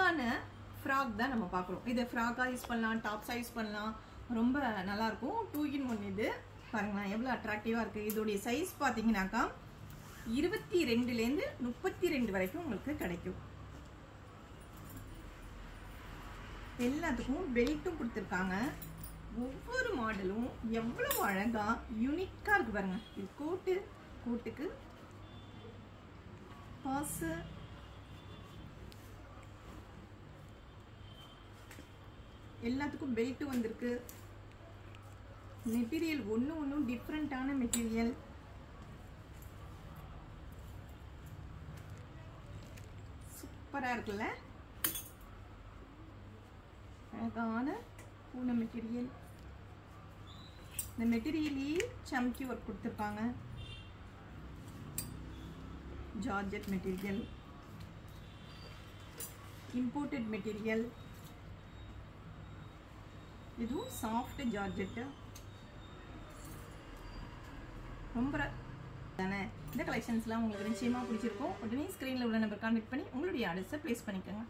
யூனிக்கான ஃப்ராக் தான் நம்ம பார்க்குறோம். இதை ஃப்ராக்காக யூஸ் பண்ணலாம், டாப்ஸாக யூஸ் பண்ணலாம். ரொம்ப நல்லாயிருக்கும். 2 in 1 இது பாருங்களேன் எவ்வளோ அட்ராக்டிவாக இருக்குது. இதோடைய சைஸ் பார்த்தீங்கன்னாக்கா 22லேருந்து 32 வரைக்கும் உங்களுக்கு கிடைக்கும். எல்லாத்துக்கும் பெல்ட்டும் கொடுத்துருக்காங்க. ஒவ்வொரு மாடலும் எவ்வளவு அழகா யூனிக்கா இருக்கு பாருங்க. இது கோட்டுக்கு பாஸ், எல்லாத்துக்கும் பெல்ட் வந்திருக்கு. மெட்டீரியல் ஒன்றும் டிஃப்ரெண்டான மெட்டீரியல். சூப்பராக இருக்குல்ல, அழகான பூனை மெட்டீரியல். இந்த மெட்டீரியலே சம்கி ஒர்க் கொடுத்துருக்காங்க. Georgette material, imported material. இதுவும் சாஃப்ட் ஜார்ஜெட். ரொம்ப தானே. இந்த கலெக்ஷன்ஸ்லாம் உங்களுக்கு நிச்சயமாக பிடிச்சிருக்கும். உடனே ஸ்க்ரீனில் உள்ள நம்பர் கான்டெக்ட் பண்ணி உங்களுடைய ஆர்டர்ஸை ப்ளேஸ் பண்ணிக்கோங்க.